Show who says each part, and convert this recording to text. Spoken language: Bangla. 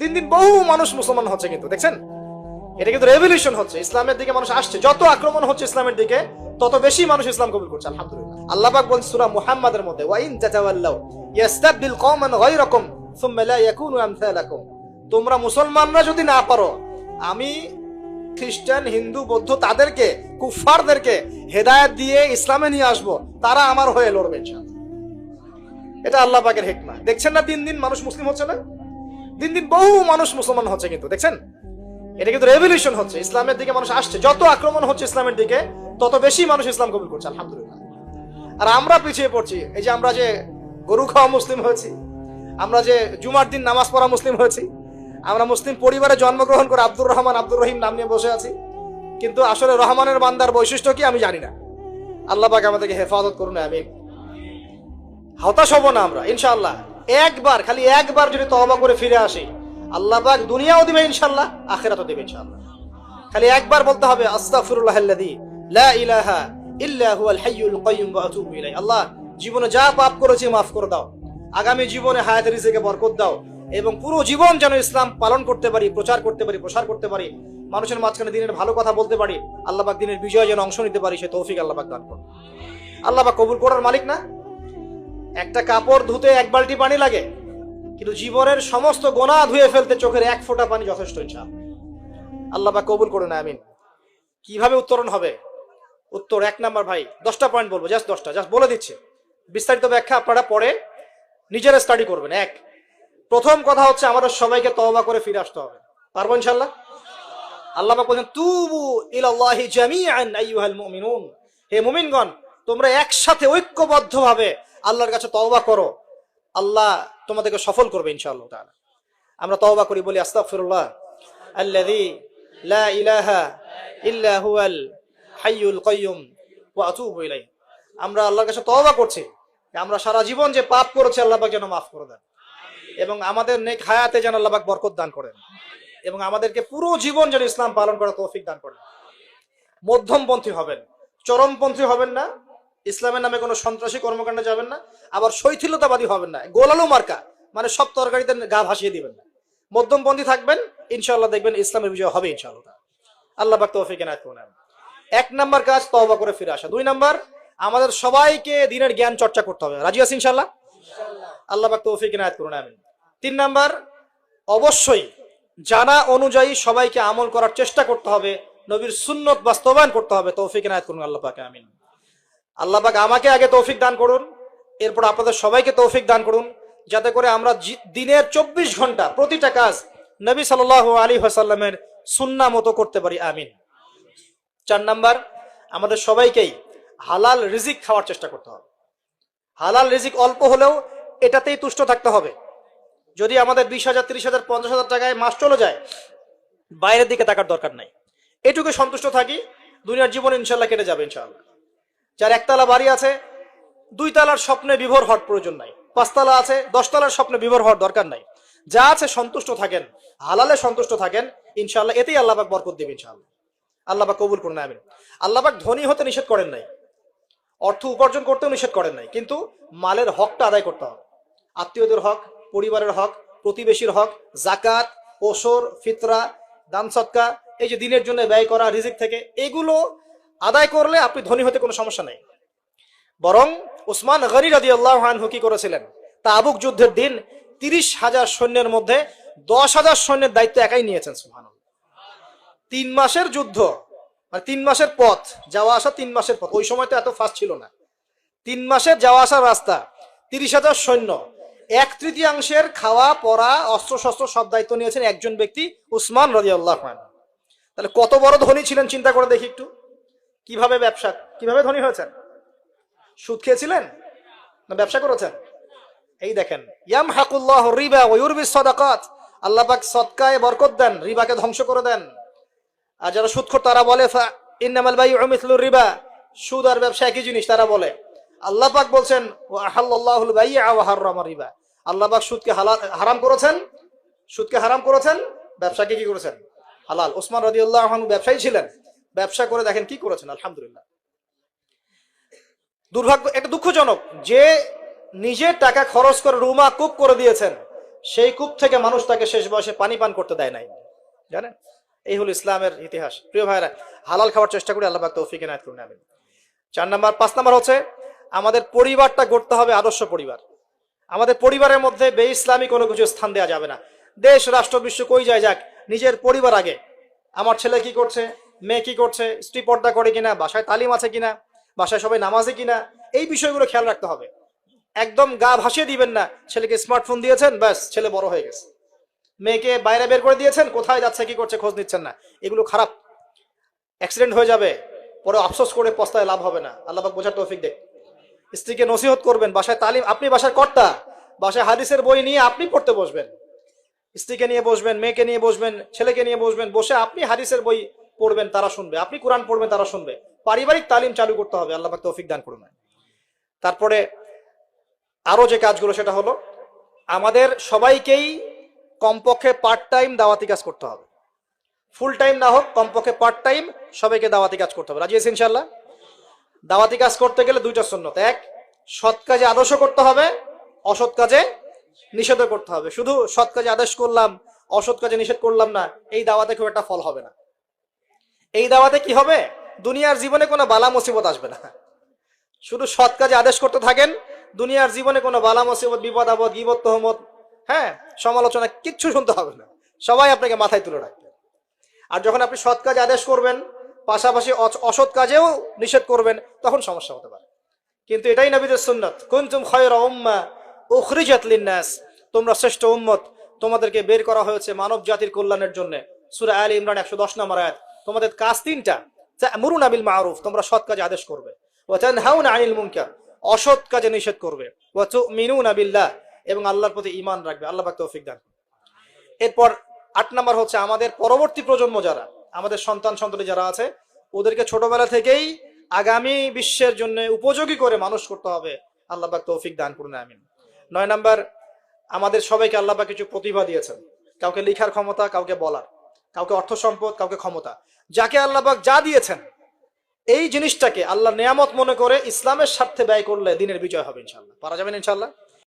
Speaker 1: দিন দিন বহু মানুষ মুসলমান হচ্ছে, কিন্তু দেখছেন এটা কিন্তু রেভলিউশন হচ্ছে, ইসলামের দিকে মানুষ আসছে। যত আক্রমণ হচ্ছে ইসলামের দিকে, তত বেশি মানুষ ইসলাম কবুল করছে, আলহামদুলিল্লাহ। আল্লাহ পাক বলেন সূরা মুহাম্মাদের মধ্যে, ওয়া ইন তাতাওয়াল্লাউ ইয়াস্তাবদিল কওমান গায়রাকুম সুম্মা লা ইয়াকুনু আমসালাকুম। তোমরা মুসলমানরা যদি না পারো, আমি খ্রিস্টান, হিন্দু, বৌদ্ধ তাদেরকে, কুফফারদেরকে হেদায়েত দিয়ে ইসলামে নিয়ে আসবো, তারা আমার হয়ে লড়বে ইনশাআল্লাহ। এটা আল্লাহ পাকের হিকমা। দেখছেন না দিন দিন মানুষ মুসলিম হচ্ছে না, দিন দিন বহু মানুষ মুসলমান হচ্ছে, কিন্তু দেখছেন এটা কিন্তু রেভলিউশন হচ্ছে, ইসলামের দিকে মানুষ আসছে। যত আক্রমণ হচ্ছে ইসলামের দিকে, তত বেশি মানুষ ইসলাম কবুল করছে, আলহামদুলিল্লাহ। আর আমরা পিছিয়ে পড়ছি। এই যে আমরা যে গরু খাওয়া মুসলিম হয়েছি, আমরা যে জুমার দিন নামাজ পড়া মুসলিম হয়েছি, আমরা মুসলিম পরিবারে জন্মগ্রহণ করে আব্দুর রহমান, আব্দুর রহিম নাম নিয়ে বসে আছি, কিন্তু আসলে রহমানের বান্দার বৈশিষ্ট্য কি আমি জানি না। আল্লাহ পাক আমাদেরকে হেফাজত করুন, আমিন। হতাশ হব না আমরা ইনশাআল্লাহ। একবার, খালি একবার যদি তওবা করে ফিরে আসি, আল্লাহ পাক দুনিয়াও দিবে ইনশাআল্লাহ, আখিরাতও দিবে ইনশাআল্লাহ। খালি একবার বলতে হবে, আস্তাগফিরুল্লাহাল্লাযী লা ইলাহা ইল্লা হুয়াল হাইয়ুল কাইয়্যুম ওয়া আতুবু ইলাইহি। আল্লাহ, জীবনে যা পাপ করেছি মাফ করে দাও, আগামী জীবনে হায়াতে রিজিকে বরকত দাও, এবং পুরো জীবন যেন ইসলাম পালন করতে পারি, প্রচার করতে পারি, প্রসার করতে পারি, মানুষের মাঝখানে দিনের ভালো কথা বলতে পারি, আল্লাহ পাক দিনের বিজয় যেন অংশ নিতে পারি, সে তৌফিক আল্লাহ পাক দান করুন। আল্লাহ পাক কবুল করার মালিক না? একটা কাপড় ধুতে এক বালতি পানি লাগে, কিন্তু জীবনের সমস্ত গোনাহ ধুয়ে ফেলতে চোখের এক ফোঁটা পানি যথেষ্ট ইনশাআল্লাহ। আল্লাহ পাক কবুল করুন, আমিন। কিভাবে উত্তরণ হবে? উত্তর 1 নাম্বার, ভাই 10টা পয়েন্ট বলবো, জাস্ট 10টা, জাস্ট বলে দিচ্ছি। বিস্তারিত ব্যাখ্যা আপনারা পরে নিজেরা স্টাডি করবেন। প্রথম কথা হচ্ছে, আমাদের সবাইকে তওবা করে ফিরে আসতে হবে। পারবো ইনশাআল্লাহ? আল্লাহ পাক বলেন, তুবু ইলাল্লাহি জামিআন আইয়ুহাল মুমিনুন। হে মুমিনগণ, তোমরা একসাথে ঐক্যবদ্ধভাবে আল্লাহর কাছে তওবা করো, আল্লাহ তোমাদেরকে সফল করবে ইনশাআল্লাহ তাআলা। আমরা তওবা করি, বলি আস্তাগফিরুল্লাহ আল্লাযী লা ইলাহা ইল্লা হুয়াল হাইয়ুল কাইয়্যুম ওয়া আতুবু ইলাইহি। আমরা আল্লাহর কাছে তওবা করছি, আমরা সারা জীবন যে পাপ করেছি আল্লাহ পাক যেন মাফ করে দেন, এবং আমাদের নেক হায়াতে যেন আল্লাহ পাক বরকত দান করেন, এবং আমাদেরকে পুরো জীবন যেন ইসলাম পালন করার তৌফিক দান করেন। মধ্যমপন্থী হবেন, চরমপন্থী হবেন না, ইসলামের নামে কোনো সন্ত্রাসী কর্মকাণ্ডে যাবেন না, আবার শৈথিলতাবাদী হবেন না, গোলালু মার্কা মানে সব তরকারিতে গা ভাসিয়ে দিবেন না। মধ্যমপন্থী থাকবেন, ইনশাআল্লাহ দেখবেন ইসলামের বিজয় হবে ইনশাআল্লাহ। আল্লাহ পাক তৌফিক এনায়েত করুন। 1 নাম্বার কাজ, তওবা করে ফিরে আসা। 2 নাম্বার, আমাদের সবাইকে দিনের জ্ঞান চর্চা করতে হবে। রাজি আছি ইনশাআল্লাহ? আল্লাহ পাক তৌফিক এনায়েত করুন, আমিন। 3 নাম্বার, অবশ্যই জানা অনুযায়ী সবাইকে আমল করার চেষ্টা করতে হবে, নবীর সুন্নত বাস্তবায়ন করতে হবে। তৌফিক এনায়েত করুন আল্লাহ পাক, আমিন। আল্লাহ পাক আমাকে আগে তৌফিক দান করুন, এরপর আপনাদের সবাইকে তৌফিক দান করুন, যাতে করে আমরা দিনের 24 ঘন্টা প্রতিটা কাজ নবী সাল্লাল্লাহু আলাইহি ওয়াসাল্লামের সুন্নাহ মতো করতে পারি, আমিন। 4 নাম্বার, আমাদের সবাইকেই হালাল রিজিক খাওয়ার চেষ্টা করতে হবে। হালাল রিজিক অল্প হলেও এটাতেই তুষ্ট থাকতে হবে। যদি আমাদের 20,000, 30,000, 50,000 টাকায় মাস চলে যায়, বাইরের দিকে তাকার দরকার নাই, এটুকু সন্তুষ্ট থাকি, দুনিয়ার জীবন ইনশাআল্লাহ কেটে যাবে ইনশাআল্লাহ। যার 1 তালা বাড়ি আছে, 2 তালার স্বপ্নে বিভোর হওয়ার প্রয়োজন নাই, 5 তালা আছে, 10 তালার স্বপ্নে বিভোর হওয়ার দরকার নাই। যা আছে সন্তুষ্ট থাকেন, হালালে সন্তুষ্ট থাকেন, ইনশাআল্লাহ এতেই আল্লাহ পাক বরকত দেবে ইনশাআল্লাহ। আল্লাহ পাক কবুল করুন, আমিন। আল্লাহ পাক ধনী হতে নিষেধ করেন নাই, অর্থ উপার্জন করতেও নিষেধ করেন নাই, কিন্তু মালের হকটা আদায় করতে হবে। আত্মীয়দের হক, পরিবারের হক, প্রতিবেশীর হক, যাকাত, ওসর, ফিতরা, দান সদকা, এই যে দিনের জন্য ব্যয় করা রিজিক থেকে, এগুলো আদায় করলে আপনি ধনী হতে কোনো সমস্যা নেই। বরং উসমান গনি রাদিয়াল্লাহু আনহু কি করেছিলেন? তাবুক যুদ্ধের দিন 30,000 সৈন্যের মধ্যে 10,000 সৈন্যের দায়িত্ব একাই নিয়েছেন, সুবহানাল্লাহ। 3 মাসের যুদ্ধ, মানে 3 মাসের পথ, যাওয়া আসা 3 মাসের পথ, ওই সময় তো এত ফাস্ট ছিল না। 3 মাসের যাওয়া আসার রাস্তা, 30,000 সৈন্য, 1/3 খাওয়া পরা অস্ত্র শস্ত্র সব দায়িত্ব নিয়েছেন একজন ব্যক্তি, উসমান রাদিয়াল্লাহু আনহু। তাহলে কত বড় ধনী ছিলেন চিন্তা করে দেখি একটু। কিভাবে ধনী হয়েছেন? সুদ খেয়েছিলেন না ব্যবসা করেছেন? এই দেখেন, ইয়ামহাকুল্লাহু রিবা ওয়া ইউরবিস সাদাকাত। আল্লাহ পাক সদকায় বরকত দেন, রিবাকে ধ্বংস করে দেন। আর যারা সুদখোর তারা বলে ইন্নামাল বাইউ মিসলুর রিবা, সুদ আর ব্যবসা একই জিনিস, তারা বলে। আল্লাহ পাক বলছেন ওয়া আহাল্লাল্লাহুল বাই'a ওয়া হাররামা রিবা। আল্লাহ পাক সুদকে হারাম করেছেন, ব্যবসাকে কি করেছেন? হালাল। উসমান রাদিয়াল্লাহু আনহু ব্যবসায়ী ছিলেন, ব্যবসা করে দেখেন কি করেছেন, আলহামদুলিল্লাহ। দুর্ভাগ্য, একটা দুঃখজনক, যে নিজের টাকা খরচ করে রুমা কুক করে দিয়েছেন, সেই কূপ থেকে মানুষ তাকে শেষ বয়সে পানি পান করতে দেয় নাই, জানেন? এই হলো ইসলামের ইতিহাস। প্রিয় ভাইরা, হালাল খাওয়ার চেষ্টা করি, আল্লাহ পাক তৌফিক এনায়েত করুন, আমিন। 5 নাম্বার হচ্ছে আমাদের পরিবারটা গড়তে হবে আদর্শ পরিবার। আমাদের পরিবারের মধ্যে বে-ইসলামী কোনো কিছু স্থান দেওয়া যাবে না। দেশ রাষ্ট্র বিশ্ব কই যায় যাক, নিজের পরিবার আগে। আমার ছেলে কি করছে, মেয়ে কি করছে, স্ত্রী পর্দা করে কিনা, বাসায় তালিম আছে কিনা, বাসায় সবাই নামাজে কিনা, এই বিষয়গুলো খেয়াল রাখতে হবে। একদম গা ভাসিয়ে দিবেন না, ছেলেকে স্মার্টফোন দিয়েছেন ব্যাস ছেলে বড় হয়ে গেছে, মেয়েকে বাইরে বের করে দিয়েছেন, কোথায় যাচ্ছে কি করছে খোঁজ নিচ্ছেন না। এগুলো খারাপ, অ্যাক্সিডেন্ট হয়ে যাবে, পরে আফসোস করে পস্তায় লাভ হবে না। আল্লাহ পাক বোঝার তৌফিক দেখ। স্ত্রীকে নসিহত করবেন, বাসায় তালিম, আপনি বাসার কর্তা, বাসায় হাদিসের বই নিয়ে আপনি পড়তে বসবেন, স্ত্রীকে নিয়ে বসবেন, মেয়েকে নিয়ে বসবেন, ছেলেকে নিয়ে বসবেন, বসে আপনি হাদিসের বই পড়বেন, তারা শুনবে, আপনি কোরআন পড়বেন, তারা শুনবে। পারিবারিক তালিম চালু করতে হবে, আল্লাহ পাক তৌফিক দান করুন। তারপরে আরো যে কাজগুলো, সেটা হলো আমাদের সবাইকেই কমপক্ষে পার্ট টাইম দাওয়াতি কাজ করতে হবে। ফুল টাইম না হোক, কমপক্ষে পার্ট টাইম সবাইকে দাওয়াতি কাজ করতে হবে। রাজি আছেন ইনশাআল্লাহ? দাওয়াতি কাজ করতে গেলে 2টা সুন্নত। এক, সৎ কাজে আদর্শ করতে হবে, অসৎ কাজে নিষেধ করতে হবে। শুধু সৎ কাজে আদেশ করলাম, অসৎ কাজে নিষেধ করলাম না, এই দাওয়াতে খুব একটা ফল হবে না। এই দাওয়াতে কি হবে, দুনিয়ার জীবনে কোনো বালা মুসিবত আসবে না। শুধু সৎ কাজে আদেশ করতে থাকেন, দুনিয়ার জীবনে কোনো বালা মুসিবত, বিপদ আপদ, গীবত, তহমত, সমালোচনা কিচ্ছু শুনতে হবে না, সবাই আপনাকে মাথায় তুলে রাখবে। আর যখন আপনি সৎ কাজে আদেশ করবেন, পাশাপাশি অসৎ কাজেও নিষেধ করবেন, তখন সমস্যা হতে পারে। কিন্তু এটাই নবীদের সুন্নাত, কুনতুম খায়রা উম্মাহ উখরিজাত লিন-নাস, তোমরা শ্রেষ্ঠ উম্মত, তোমাদেরকে বের করা হয়েছে মানব জাতির কল্যাণের জন্য। সূরা আলে ইমরান 110 নম্বর আয়াত। তোমাদের কাজ 3টা, তা'মুরুনা বিল মা'রুফ, তোমরা সৎ কাজে আদেশ করবে, ওয়া তানহাউনা আনিল মুনকার, অসৎ কাজে নিষেধ করবে, ওয়া তু'মিনুনা বিল্লাহ, এবং আল্লাহর প্রতি ঈমান রাখবে। আল্লাহ পাক তৌফিক দান। এরপর 8 নাম্বার হচ্ছে আমাদের পরবর্তী প্রজন্ম যারা, আমাদের সন্তান-সন্ততি যারা আছে, ওদেরকে ছোটবেলা থেকেই আগামী বিশ্বের জন্য উপযোগী করে মানুষ করতে হবে। আল্লাহ পাক তৌফিক দান করুন, আমিন। 9 নাম্বার, আমাদের সবাইকে আল্লাহ পাক কিছু প্রতিভা দিয়েছেন, কাউকে লেখার ক্ষমতা, কাউকে বলার, কাউকে অর্থ সম্পদ, কাউকে ক্ষমতা। যাকে আল্লাহ পাক যা দিয়েছেন, এই জিনিসটাকে আল্লাহ নেয়ামত মনে করে ইসলামের স্বার্থে ব্যয় করলে দিনের বিজয় হবে ইনশাআল্লাহ। পারা যাবেন ইনশাআল্লাহ।